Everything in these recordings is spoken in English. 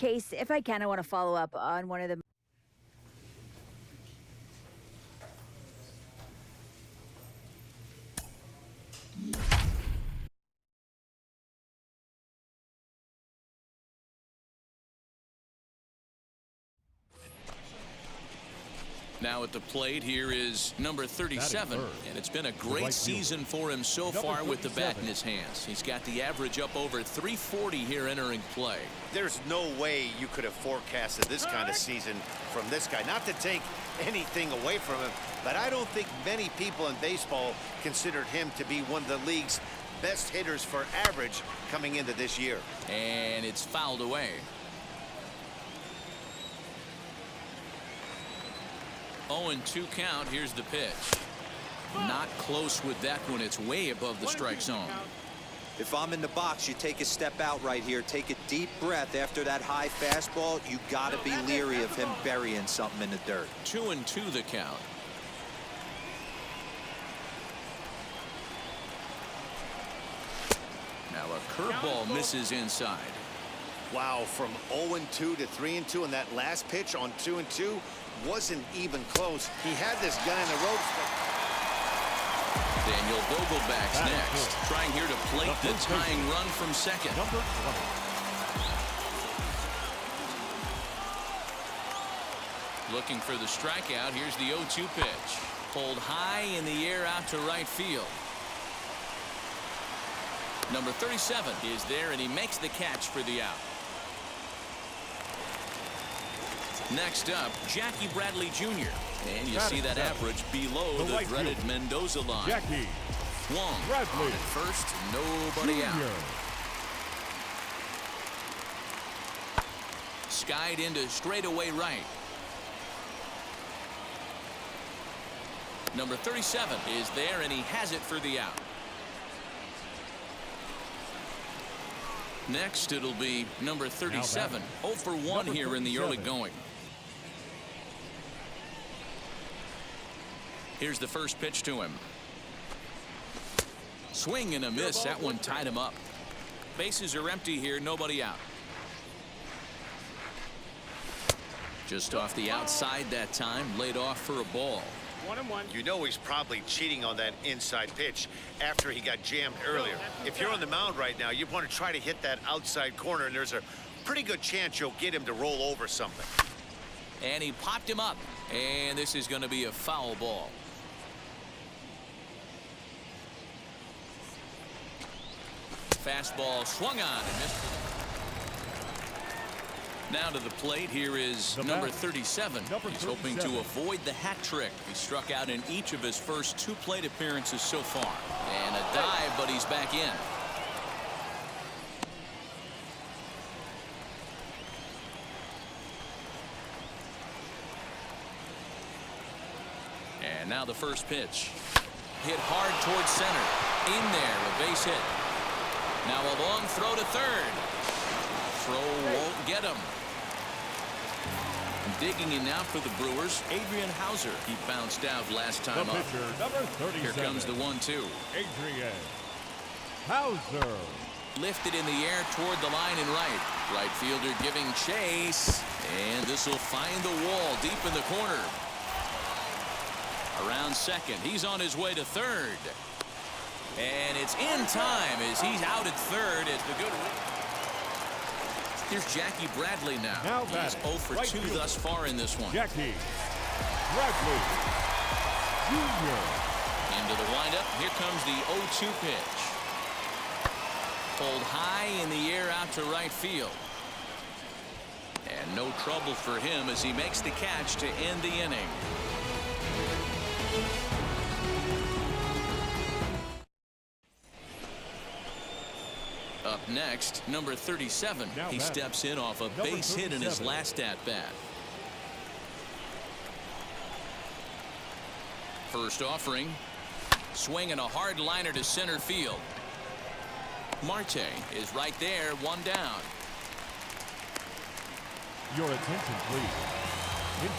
Case, if I can, I want to follow up on one of the Now at the plate here is number 37, and it's been a great season for him so far with the bat in his hands. He's got the average up over 340 here entering play. There's no way you could have forecasted this kind of season from this guy. Not to take anything away from him, but I don't think many people in baseball considered him to be one of the league's best hitters for average coming into this year. And it's fouled away. 0-2 count. Here's the pitch. Not close with that one. It's way above the strike zone. If I'm in the box, you take a step out right here. Take a deep breath after that high fastball. You got to be leery of him burying something in the dirt. 2-2 the count. Now a curveball misses inside. Wow, from 0-2 to 3-2, and that last pitch on 2-2 wasn't even close. He had this guy in the ropes. Daniel Vogelback's next, trying here to plate the tying run from second. Looking for the strikeout. Here's the 0-2 pitch. Pulled high in the air out to right field. Number 37 is there, and he makes the catch for the out. Next up, Jackie Bradley Jr. And you see that average below the dreaded Mendoza line. Jackie Wong Bradley on at first, nobody Jr. out. Skied into straightaway right. Number 37 is there, and he has it for the out. Next, it'll be number 37. 0 for 1 here in the early going. Here's the first pitch to him. Swing and a miss. That one tied him up. Bases are empty here. Nobody out. Just off the outside that time. Laid off for a ball. 1-1. You know he's probably cheating on that inside pitch after he got jammed earlier. If you're on the mound right now, you want to try to hit that outside corner, and there's a pretty good chance you'll get him to roll over something. And he popped him up. And this is going to be a foul ball. Fastball swung on and missed. Now to the plate. Here is number 37. He's hoping to avoid the hat trick. He struck out in each of his first 2 plate appearances so far. And a dive, but he's back in. And now the first pitch. Hit hard towards center. In there, a base hit. Now a long throw to third. Throw won't get him. Digging in now for the Brewers, Adrian Hauser. He bounced out last time up. Here comes the 1-2. Adrian Hauser. Lifted in the air toward the line and right. Right fielder giving chase. And this will find the wall deep in the corner. Around second. He's on his way to third. And it's in time as he's out at third. It's the good. Here's Jackie Bradley now. He's 0 for 2 thus far in this one. Jackie Bradley Jr. Into the windup. Here comes the 0-2 pitch. Pulled high in the air out to right field. And no trouble for him as he makes the catch to end the inning. Up next, number 37. He steps in off a base hit in his last at-bat. First offering. Swinging a hard liner to center field. Marte is right there, 1 down. Your attention, please.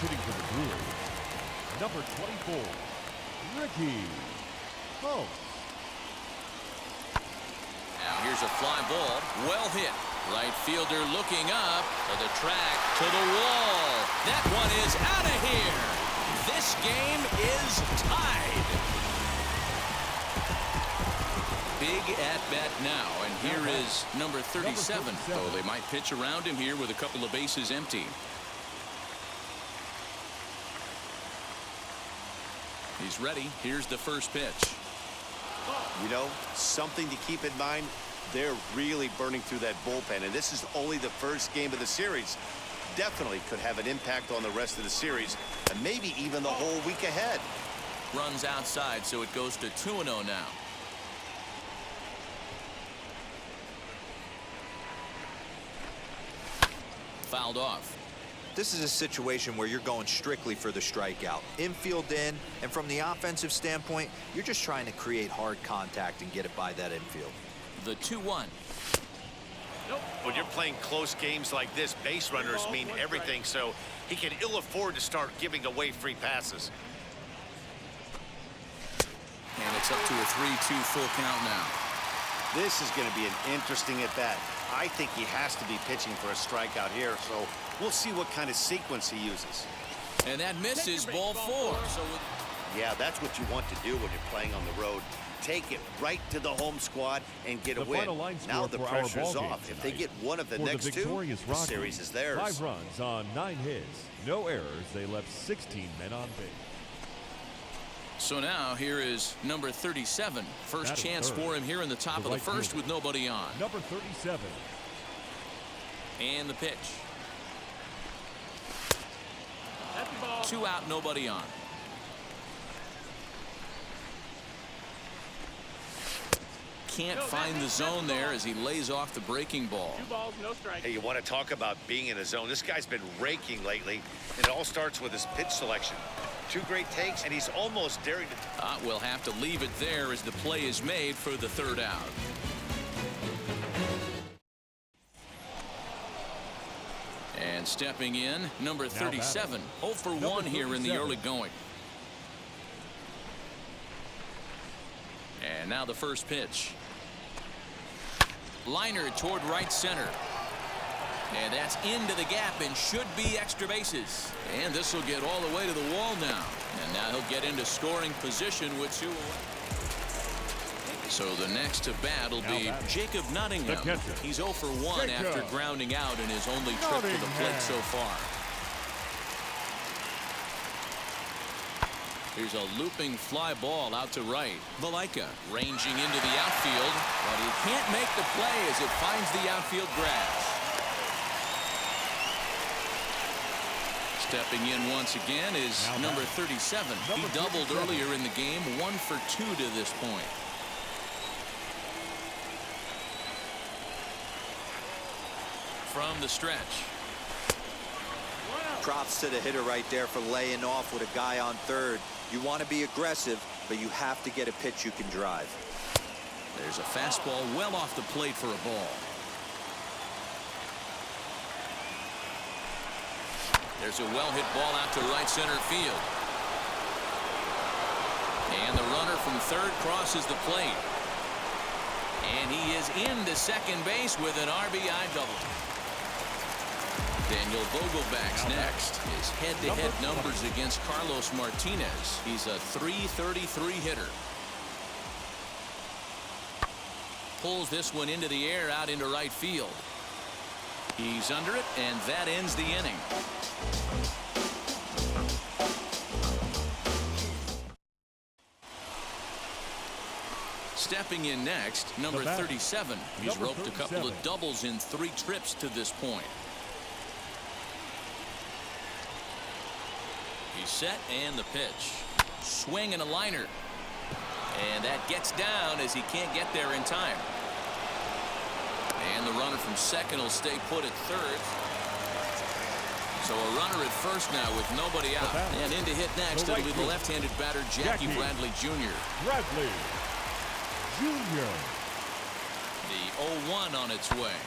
Hitting for the Brewers, number 24, Ricky Hope. Now here's a fly ball. Well hit. Right fielder looking up to the track, to the wall. That one is out of here. This game is tied. Big at bat now, and here is number 37. So they might pitch around him here with a couple of bases empty. He's ready. Here's the first pitch. You know, something to keep in mind. They're really burning through that bullpen, and this is only the first game of the series. Definitely could have an impact on the rest of the series, and maybe even the whole week ahead. Runs outside, so it goes to 2-0 now. Fouled off. This is a situation where you're going strictly for the strikeout. Infield in, and from the offensive standpoint, you're just trying to create hard contact and get it by that infield. The 2-1. When you're playing close games like this, base runners mean everything, so he can ill afford to start giving away free passes. And it's up to a 3-2 full count now. This is going to be an interesting at-bat. I think he has to be pitching for a strikeout here, so we'll see what kind of sequence he uses. And that misses ball 4. So yeah, that's what you want to do when you're playing on the road. Take it right to the home squad and get a win. Now the pressure's off. If they get one of the next two, the series is theirs. 5 runs on 9 hits, no errors. They left 16 men on base. So now here is number 37. First chance for him here in the top of the first with nobody on. Number 37. And the pitch. 2 out, nobody on. Can't find the zone there as he lays off the breaking ball. 2 balls, no strike. Hey, you want to talk about being in a zone? This guy's been raking lately, and it all starts with his pitch selection. 2 great takes, and he's almost daring to. We'll have to leave it there as the play is made for the 3rd out. And stepping in, number 37. 0 for 1 here in the early going. And now the first pitch. Liner toward right center. And that's into the gap and should be extra bases. And this will get all the way to the wall now. And now he'll get into scoring position with 2 away. So the next to bat will be Jacob Nottingham. He's 0 for 1 after grounding out in his only trip to the plate so far. Here's a looping fly ball out to right. Valaika ranging into the outfield, but he can't make the play as it finds the outfield grass. Stepping in once again is number 37. He doubled earlier in the game, 1 for 2 to this point. From the stretch. Props to the hitter right there for laying off with a guy on third. You want to be aggressive, but you have to get a pitch you can drive. There's a fastball well off the plate for a ball. There's a well-hit ball out to right center field. And the runner from third crosses the plate. And he is into second base with an RBI double. Daniel Vogelback's next. His head-to-head numbers against Carlos Martinez. He's a .333 hitter. Pulls this one into the air out into right field. He's under it, and that ends the inning. Stepping in next, number 37. He's roped a couple of doubles in 3 trips to this point. He's set, and the pitch. Swing and a liner. And that gets down as he can't get there in time. And the runner from second will stay put at third. So a runner at first now with nobody out. And in to hit next, it'll be the left-handed batter, Jackie Bradley Jr. Bradley Jr. The 0-1 on its way.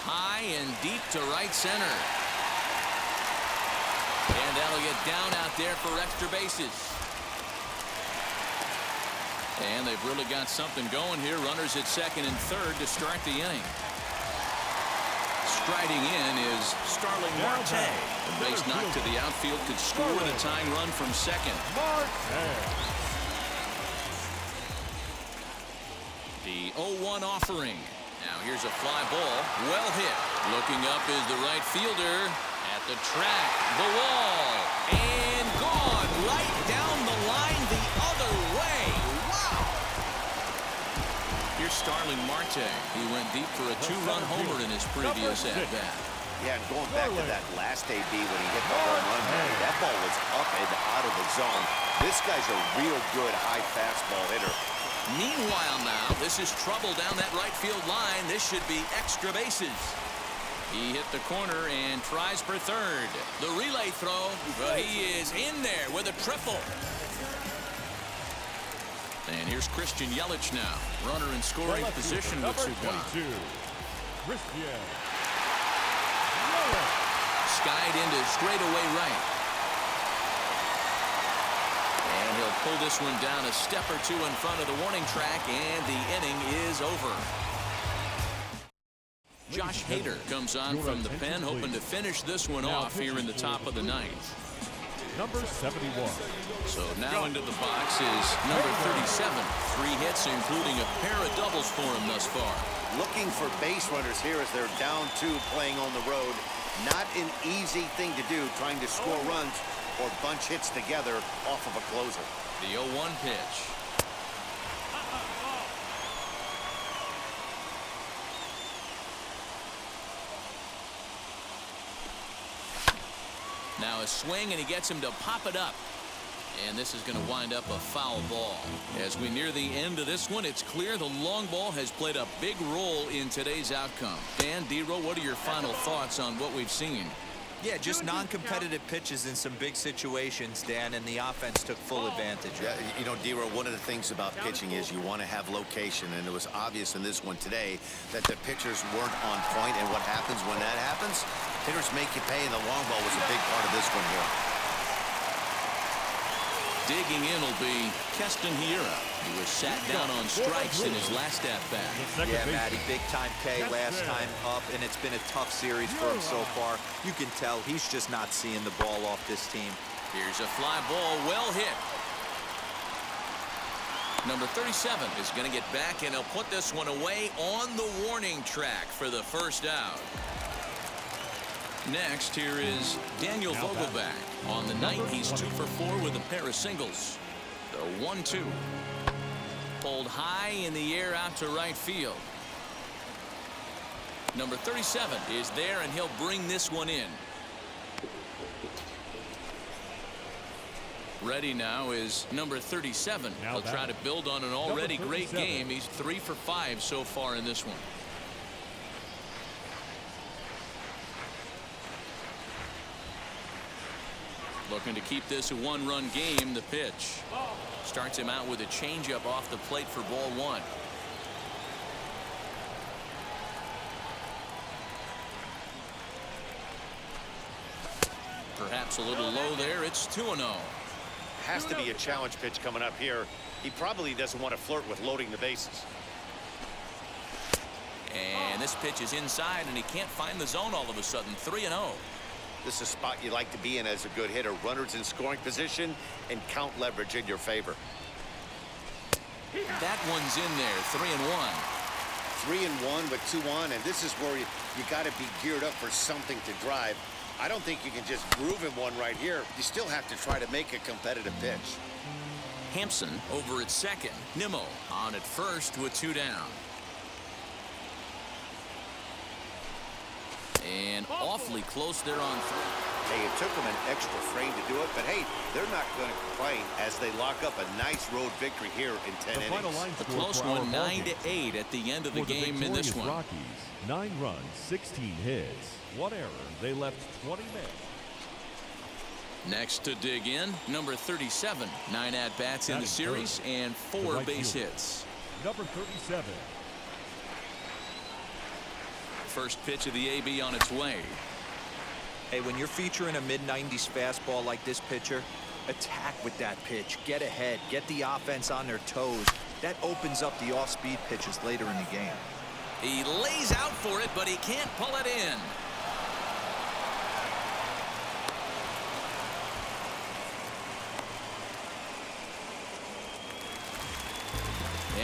High and deep to right center. And that'll get down out there for extra bases. And they've really got something going here. Runners at second and third to start the inning. Striding in is Starling Marte. A base knock to the outfield could score the tying run from second. The 0-1 offering. Now here's a fly ball. Well hit. Looking up is the right fielder. At the track. The wall. And gone. Right down the line the other way. Wow. Here's Starling Marte. He went deep for a 2-run homer in his previous at-bat. Yeah, and going back to that last AB when he hit the home run, that ball was up and out of the zone. This guy's a real good high fastball hitter. Meanwhile now, this is trouble down that right field line. This should be extra bases. He hit the corner and tries for third. The relay throw, but he is in there with a triple. And here's Christian Yelich now. Runner in scoring position with Sugan. Skied into straightaway right. And he'll pull this one down a step or two in front of the warning track, and the inning is over. Josh Hader comes on from the pen, hoping to finish this one off here in the top of the ninth. Number 71. So now into the box is number 37. 3 hits, including a pair of doubles for him thus far. Looking for base runners here as they're down 2 playing on the road. Not an easy thing to do, trying to score runs or bunch hits together off of a closer. The 0-1 pitch. Now a swing, and he gets him to pop it up. And this is going to wind up a foul ball. As we near the end of this one, it's clear the long ball has played a big role in today's outcome. Dan, D-Row, what are your final thoughts on what we've seen? Yeah, just non-competitive pitches in some big situations, Dan, and the offense took full advantage. Yeah, you know, D-Row, one of the things about pitching is you want to have location, and it was obvious in this one today that the pitchers weren't on point, and what happens when that happens? Hitters make you pay, and the long ball was a big part of this one here. Digging in will be Keston Hiura. He was sat down on strikes in his last at-bat. Yeah, Matty, big-time K last time up, and it's been a tough series for him so far. You can tell he's just not seeing the ball off this team. Here's a fly ball, well hit. Number 37 is going to get back, and he'll put this one away on the warning track for the first out. Next, here is Daniel Vogelback. On the night, he's 2 for 4 with a pair of singles. The 1-2. Pulled high in the air out to right field. Number 37 is there, and he'll bring this one in. Ready now is number 37. He'll try to build on an already great game. He's 3 for 5 so far in this one. Looking to keep this a 1-run game. The pitch starts him out with a changeup off the plate for ball 1. Perhaps a little low there. It's 2-0. Has to be a challenge pitch coming up here. He probably doesn't want to flirt with loading the bases. And this pitch is inside, and he can't find the zone all of a sudden. 3-0. This is a spot you like to be in as a good hitter. Runners in scoring position and count leverage in your favor. That one's in there. 3-1. 3-1 with 2 on, and this is where you got to be geared up for something to drive. I don't think you can just groove him one right here. You still have to try to make a competitive pitch. Hampson over at second. Nimmo on at first with 2 down. And awfully close there on 3. Hey, it took them an extra frame to do it, but hey, they're not going to complain as they lock up a nice road victory here in 10 innings. A close one, 9-8 at the end of the game in this one. Rockies, 9 runs, 16 hits, 1 error. They left 20 men. Next to dig in, number 37. 9 at-bats in the series and 4 base hits. Number 37. First pitch of the AB on its way. Hey, when you're featuring a mid-90s fastball like this pitcher, attack with that pitch. Get ahead. Get the offense on their toes. That opens up the off-speed pitches later in the game. He lays out for it, but he can't pull it in.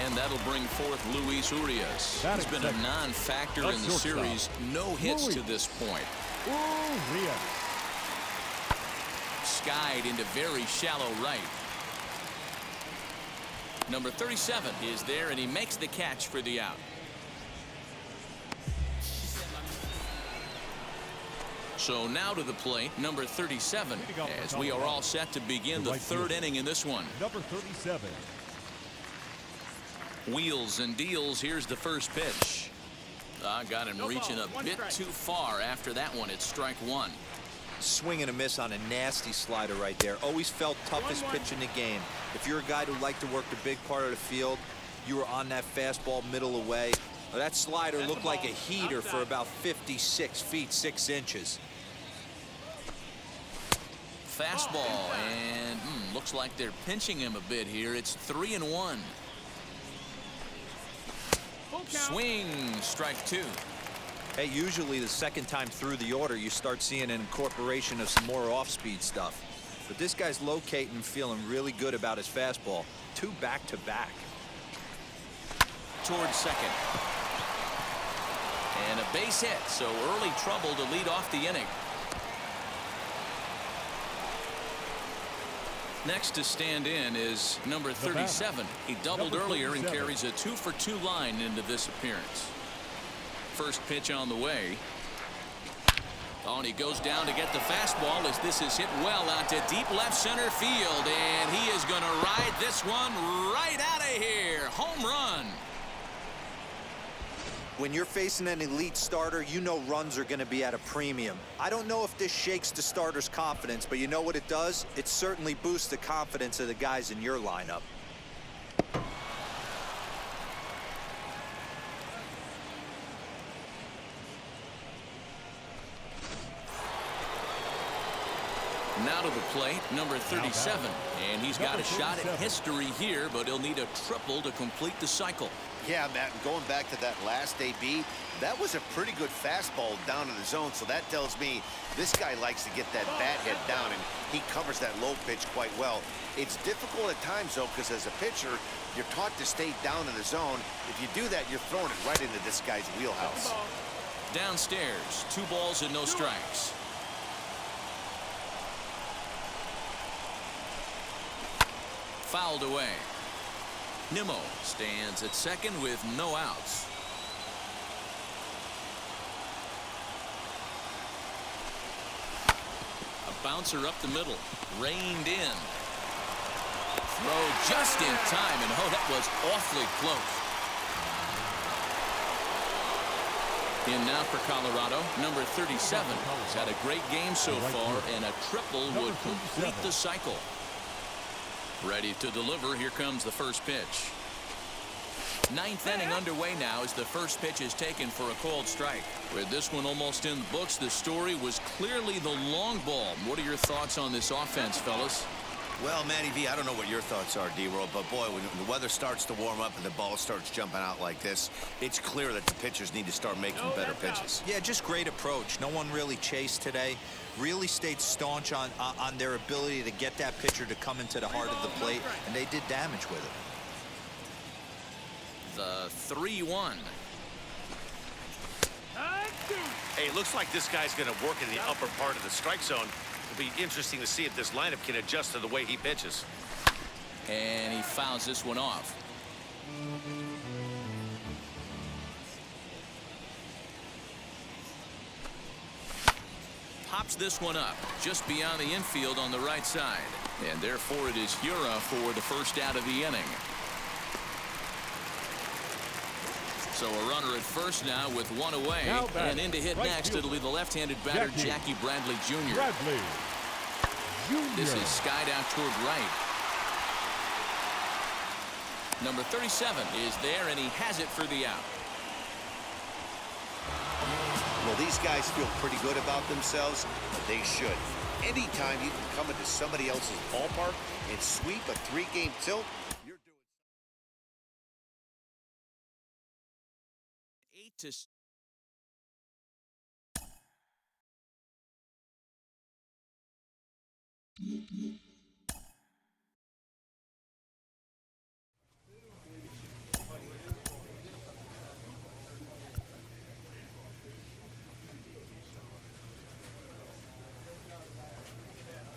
And that'll bring forth Luis Urias. He's been a non-factor in the series. No hits to this point. Urias. Skied into very shallow right. Number 37 is there, and he makes the catch for the out. So now to the plate, number 37, as we are all set to begin the third inning in this one. Number 37. Wheels and deals. Here's the first pitch. Got him reaching a bit too far after that one. It's strike one. Swing and a miss on a nasty slider right there. Always felt toughest pitch in the game. If you're a guy who liked to work the big part of the field, you were on that fastball middle away. Well, that slider looked like a heater for about 56 feet 6 inches. Fastball, and looks like they're pinching him a bit here. It's 3-1. Swing, strike two. Hey, usually the second time through the order, you start seeing an incorporation of some more off-speed stuff. But this guy's locating and feeling really good about his fastball. 2 back-to-back. Towards second. And a base hit, so early trouble to lead off the inning. Next to stand in is number 37. He doubled earlier and carries a 2-for-2 line into this appearance. First pitch on the way. Oh, and he goes down to get the fastball as this is hit well out to deep left center field. And he is going to ride this one right out of here. Home run. When you're facing an elite starter, you know runs are going to be at a premium. I don't know if this shakes the starter's confidence, but you know what it does? It certainly boosts the confidence of the guys in your lineup. Now to the plate, number 37. And he's got a shot at history here, but he'll need a triple to complete the cycle. Yeah, Matt, and going back to that last AB, that was a pretty good fastball down in the zone, so that tells me this guy likes to get that bat head down, and he covers that low pitch quite well. It's difficult at times, though, because as a pitcher, you're taught to stay down in the zone. If you do that, you're throwing it right into this guy's wheelhouse. Downstairs, 2 balls and no strikes. Fouled away. Nimmo stands at second with no outs. A bouncer up the middle, reined in. Throw just in time, and oh, that was awfully close. In now for Colorado, number 37. He's had a great game so far, and a triple would complete the cycle. Ready to deliver. Here comes the first pitch. 9th inning underway now as the first pitch is taken for a called strike. With this one almost in the books, the story was clearly the long ball. What are your thoughts on this offense, fellas? Well, Matty V, I don't know what your thoughts are, D-Roll, but boy, when the weather starts to warm up and the ball starts jumping out like this, it's clear that the pitchers need to start making better pitches. Yeah, just great approach. No one really chased today. Really stayed staunch on their ability to get that pitcher to come into the heart of the plate, and they did damage with it. The 3-1. Hey, it looks like this guy's going to work in the upper part of the strike zone. It'll be interesting to see if this lineup can adjust to the way he pitches. And he fouls this one off. Pops this one up just beyond the infield on the right side. And therefore it is Hura for the first out of the inning. So a runner at first now with 1 away. And in to hit next, it'll be the left-handed batter, Jackie Bradley Jr. This is skied out toward right. Number 37 is there, and he has it for the out. Well, these guys feel pretty good about themselves, but they should. Anytime you can come into somebody else's ballpark and sweep a 3-game tilt, to